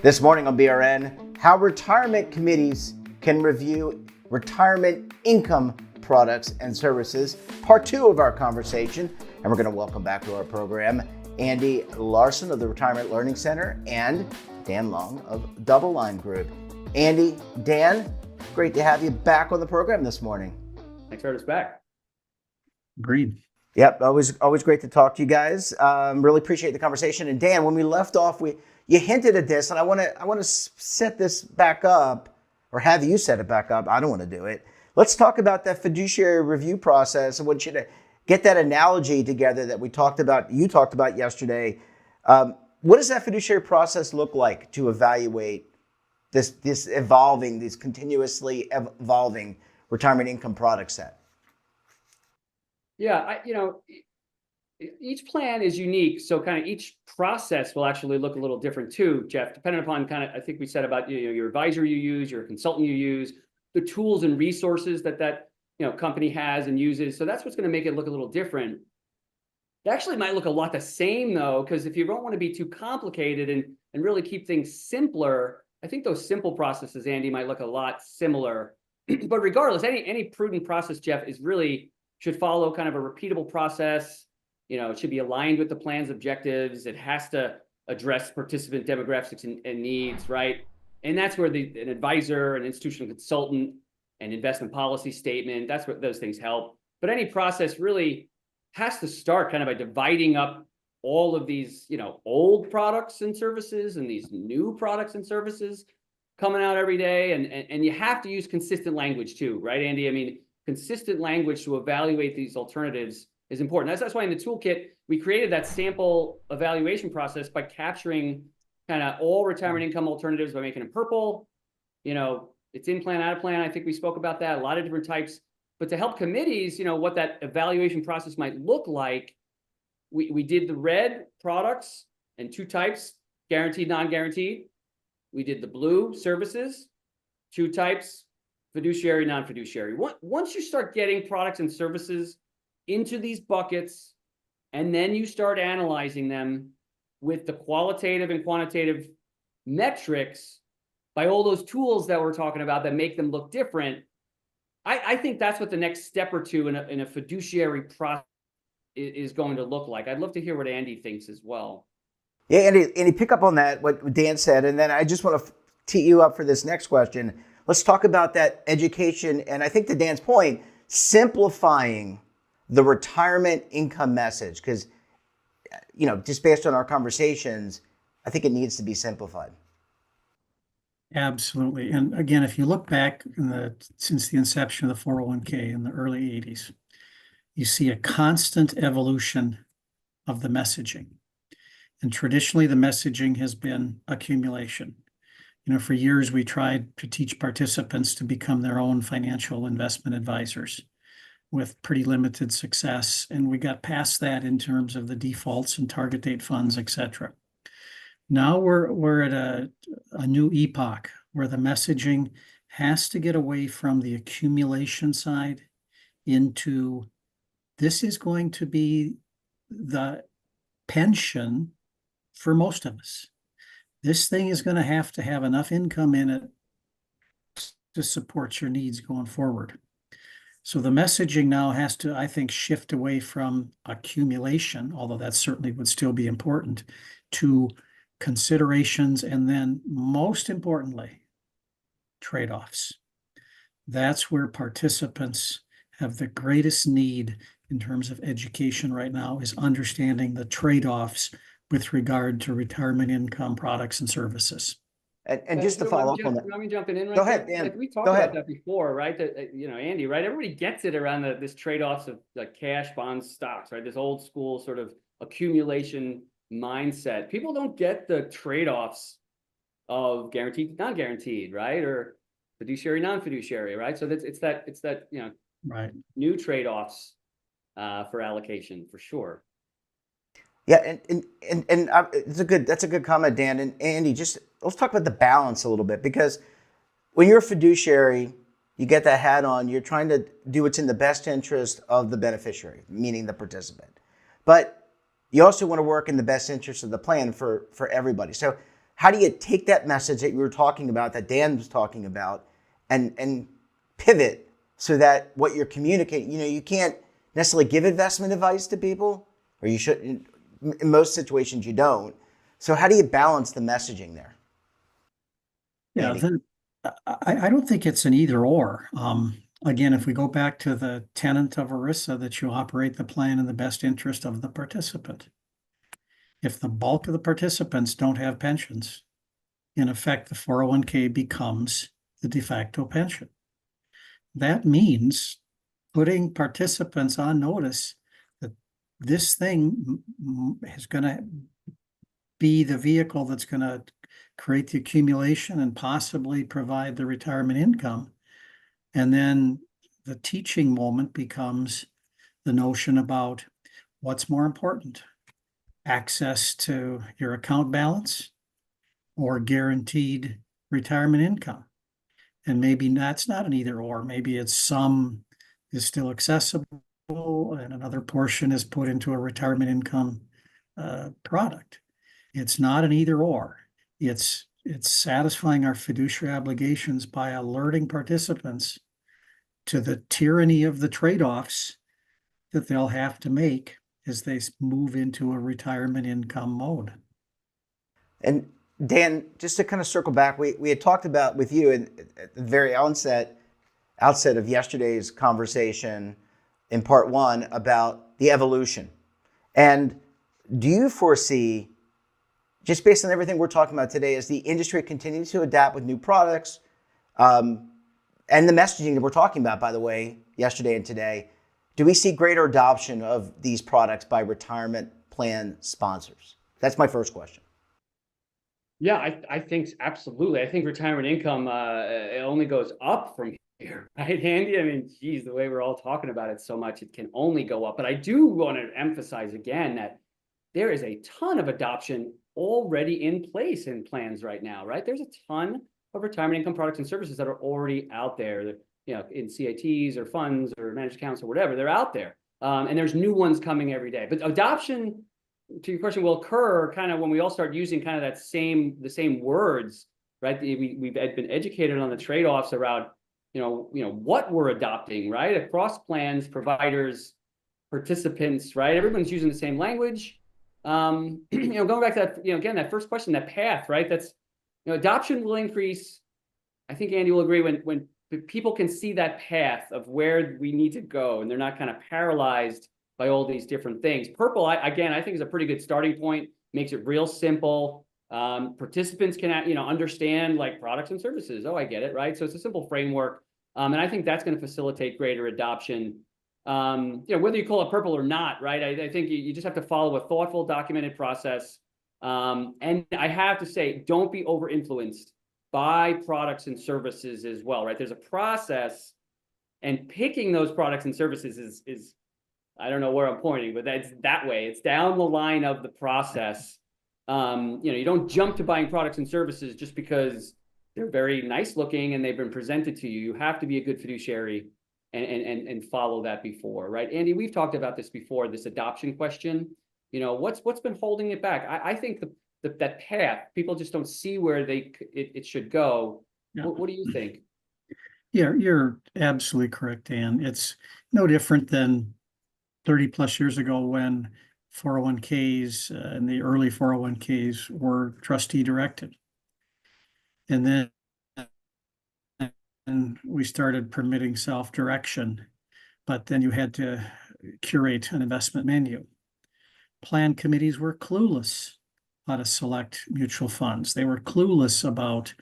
This morning on BRN, how retirement committees can review retirement income products and services. Part 2 of our conversation, and we're going to welcome back to our program Andy Larson of the Retirement Learning Center and Dan Long of DoubleLine Group. Andy, Dan, great to have you back on the program this morning. Thanks for having us back. Agreed. Yep, always great to talk to you guys. Really appreciate the conversation. And Dan, when we left off, you hinted at this, and I want to set this back up, or have you set it back up. I don't want to do it. Let's talk about that fiduciary review process. I want you to get that analogy together that you talked about yesterday. What does that fiduciary process look like to evaluate this continuously evolving retirement income product set? Yeah, each plan is unique, so kind of each process will actually look a little different too, Jeff, depending upon kind of, I think we said about your advisor you use, your consultant you use, the tools and resources that company has and uses. So that's what's going to make it look a little different. It actually might look a lot the same though, because if you don't want to be too complicated and really keep things simpler, I think those simple processes, Andy, might look a lot similar. But regardless, any prudent process, Jeff, should follow kind of a repeatable process. It should be aligned with the plan's objectives. It has to address participant demographics and needs, right? And that's where an advisor, an institutional consultant, an investment policy statement, that's where those things help. But any process really has to start kind of by dividing up all of these, old products and services and these new products and services coming out every day. And you have to use consistent language too, right, Andy? I mean, consistent language to evaluate these alternatives is important. That's why in the toolkit, we created that sample evaluation process by capturing kind of all retirement income alternatives by making them purple. It's in plan, out of plan. I think we spoke about that, a lot of different types. But to help committees, what that evaluation process might look like, we did the red products and 2 types, guaranteed, non-guaranteed. We did the blue services, 2 types, fiduciary, non-fiduciary. Once you start getting products and services into these buckets, and then you start analyzing them with the qualitative and quantitative metrics by all those tools that we're talking about that make them look different, I think that's what the next step or two in a fiduciary process is going to look like. I'd love to hear what Andy thinks as well. Yeah, Andy, pick up on that, what Dan said, and then I just want to tee you up for this next question. Let's talk about that education, and I think to Dan's point, simplifying the retirement income message, because, just based on our conversations, I think it needs to be simplified. Absolutely. And again, if you look back since the inception of the 401k in the early 80s, you see a constant evolution of the messaging. And traditionally, the messaging has been accumulation. For years, we tried to teach participants to become their own financial investment advisors with pretty limited success. And we got past that in terms of the defaults and target date funds, et cetera. Now we're at a new epoch where the messaging has to get away from the accumulation side into this is going to be the pension for most of us. This thing is going to have enough income in it to support your needs going forward. So the messaging now has to, I think, shift away from accumulation, although that certainly would still be important, to considerations, and then most importantly, trade-offs. That's where participants have the greatest need in terms of education right now, is understanding the trade-offs with regard to retirement income products and services. And just to follow up on that. Let me jump in right Go ahead, Dan. We talked about that before, right? That, Andy, right? Everybody gets it around this trade-offs of like cash, bonds, stocks, right? This old school sort of accumulation mindset. People don't get the trade-offs of guaranteed, non-guaranteed, right? Or fiduciary, non-fiduciary, right? So it's that right, new trade-offs for allocation for sure. Yeah, and that's a good comment, Dan. And Andy, just let's talk about the balance a little bit, because when you're a fiduciary, you get that hat on, you're trying to do what's in the best interest of the beneficiary, meaning the participant. But you also want to work in the best interest of the plan for everybody. So how do you take that message that you were talking about, that Dan was talking about, and pivot so that what you're communicating, you can't necessarily give investment advice to people, or you should, in most situations you don't. So how do you balance the messaging there? Yeah, Andy? I don't think it's an either or. Again, if we go back to the tenet of ERISA, that you operate the plan in the best interest of the participant. If the bulk of the participants don't have pensions, in effect, the 401k becomes the de facto pension. That means putting participants on notice that this thing is going to be the vehicle that's going to create the accumulation and possibly provide the retirement income. And then the teaching moment becomes the notion about what's more important: access to your account balance or guaranteed retirement income. And maybe that's not an either or. Maybe it's some is still accessible and another portion is put into a retirement income product. It's not an either or. It's satisfying our fiduciary obligations by alerting participants to the tyranny of the trade-offs that they'll have to make as they move into a retirement income mode. And Dan, just to kind of circle back, we had talked about with you at the very outset of yesterday's conversation in part one about the evolution. And do you foresee, just based on everything we're talking about today, as the industry continues to adapt with new products, and the messaging that we're talking about, by the way, yesterday and today, do we see greater adoption of these products by retirement plan sponsors? That's my first question. Yeah, I think absolutely. I think retirement income it only goes up from here, right, Andy? I mean, geez, the way we're all talking about it so much, it can only go up. But I do want to emphasize again that there is a ton of adoption already in place in plans right now, right? There's a ton of retirement income products and services that are already out there, that, in CITs or funds or managed accounts or whatever, they're out there. And there's new ones coming every day. But adoption, to your question, will occur kind of when we all start using kind of the same words, right? We've been educated on the trade-offs around, what we're adopting, right? Across plans, providers, participants, right? Everyone's using the same language. Going back to that, again, that first question, that path, right? That's, adoption will increase. I think Andy will agree when people can see that path of where we need to go, and they're not kind of paralyzed by all these different things. Purple, I think is a pretty good starting point. Makes it real simple. Participants can, understand like products and services. Oh, I get it, right? So it's a simple framework, and I think that's going to facilitate greater adoption. Whether you call it purple or not, right? I think you just have to follow a thoughtful, documented process. And I have to say, don't be over influenced by products and services as well, right? There's a process, and picking those products and services is I don't know where I'm pointing, but that's that way. It's down the line of the process. You don't jump to buying products and services just because they're very nice looking and they've been presented to you. You have to be a good fiduciary and follow that before, right? Andy, we've talked about this before, this adoption question. What's been holding it back? I think that path, people just don't see where it should go. Yeah. What do you think? Yeah, you're absolutely correct, Dan. It's no different than 30 plus years ago when 401ks and the early 401ks were trustee directed. And then we started permitting self-direction, but then you had to curate an investment menu. Plan committees were clueless how to select mutual funds. They were clueless about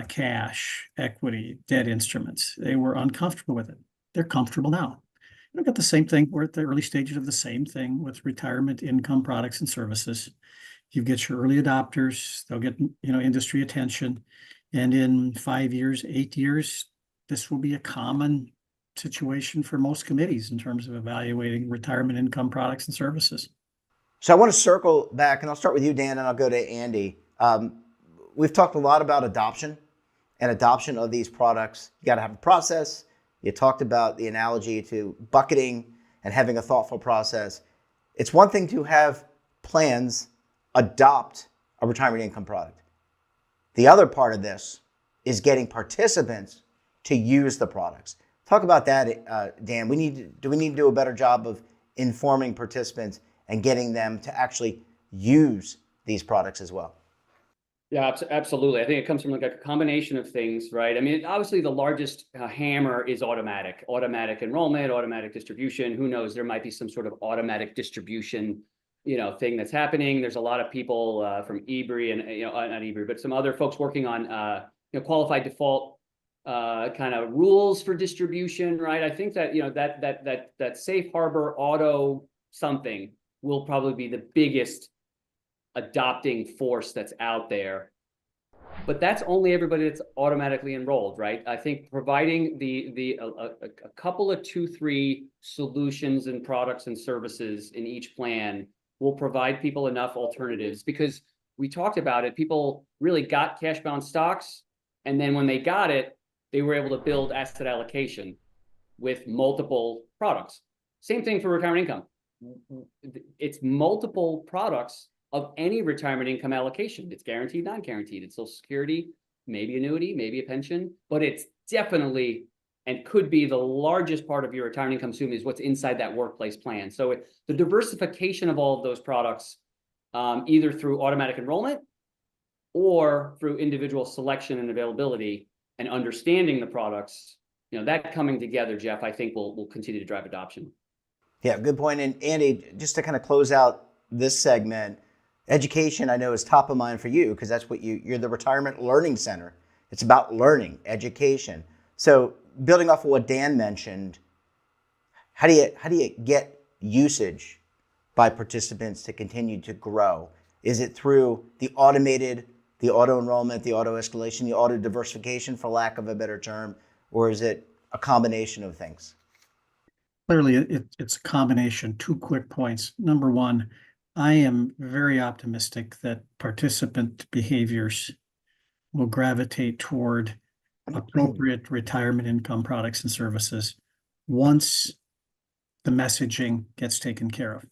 cash, equity, debt instruments. They were uncomfortable with it. They're comfortable now. We've got the same thing. We're at the early stages of the same thing with retirement income products and services. You get your early adopters, they'll get, industry attention. And in 5 years, 8 years, this will be a common situation for most committees in terms of evaluating retirement income products and services. So I want to circle back, and I'll start with you, Dan, and I'll go to Andy. We've talked a lot about adoption and adoption of these products. You got to have a process. You talked about the analogy to bucketing and having a thoughtful process. It's one thing to have plans adopt a retirement income product. The other part of this is getting participants to use the products. Talk about that, Dan. Do we need to do a better job of informing participants and getting them to actually use these products as well? Yeah, absolutely. I think it comes from like a combination of things, right? I mean, obviously the largest hammer is automatic enrollment, automatic distribution. Who knows? There might be some sort of automatic distribution, thing that's happening. There's a lot of people from EBRI and, not EBRI, but some other folks working on, qualified default kind of rules for distribution, right? I think that, that safe harbor auto something will probably be the biggest adopting force that's out there, but that's only everybody that's automatically enrolled, right? I think providing a couple of 2-3 solutions and products and services in each plan will provide people enough alternatives, because we talked about it. People really got cash bound stocks, and then when they got it, they were able to build asset allocation with multiple products. Same thing for retirement income. It's multiple products of any retirement income allocation. It's guaranteed, non-guaranteed. It's Social Security, maybe annuity, maybe a pension, but it's definitely and could be the largest part of your retirement income stream is what's inside that workplace plan. So the diversification of all of those products, either through automatic enrollment or through individual selection and availability and understanding the products, that coming together, Jeff, I think will continue to drive adoption. Yeah, good point. And Andy, just to kind of close out this segment, education, I know, is top of mind for you because that's what you're the Retirement Learning Center. It's about learning, education. So building off of what Dan mentioned, how do you get usage by participants to continue to grow? Is it through the auto enrollment, the auto escalation, the auto diversification, for lack of a better term, or is it a combination of things? Clearly, it's a combination. 2 quick points. Number one, I am very optimistic that participant behaviors will gravitate toward appropriate retirement income products and services once the messaging gets taken care of.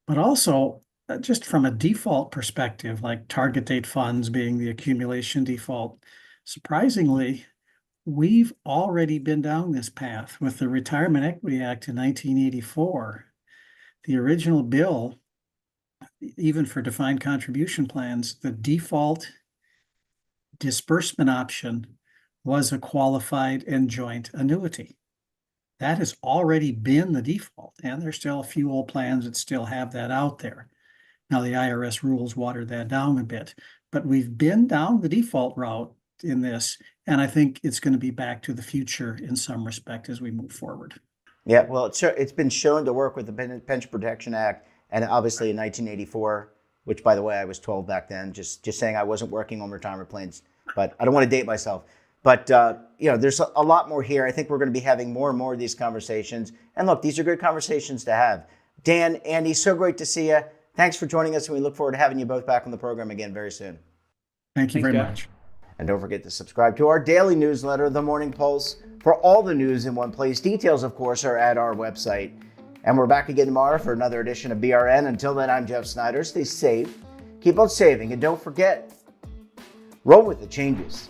But also, just from a default perspective, like target date funds being the accumulation default, surprisingly, we've already been down this path with the Retirement Equity Act in 1984. The original bill, even for defined contribution plans, the default disbursement option was a qualified and joint annuity. That has already been the default, and there's still a few old plans that still have that out there. Now, the IRS rules watered that down a bit, but we've been down the default route in this, and I think it's going to be back to the future in some respect as we move forward. Yeah, well, it's been shown to work with the Pension Protection Act, and obviously in 1984, which, by the way, I was 12 back then, just saying I wasn't working on retirement plans, but I don't want to date myself. But, there's a lot more here. I think we're going to be having more and more of these conversations. And look, these are good conversations to have. Dan, Andy, so great to see you. Thanks for joining us, and we look forward to having you both back on the program again very soon. Thank you Thanks, very Jeff. much. And don't forget to subscribe to our daily newsletter, The Morning Pulse, for all the news in one place. Details, of course, are at our website. And we're back again tomorrow for another edition of BRN. Until then, I'm Jeff Snyder. Stay safe, keep on saving, and don't forget, roll with the changes.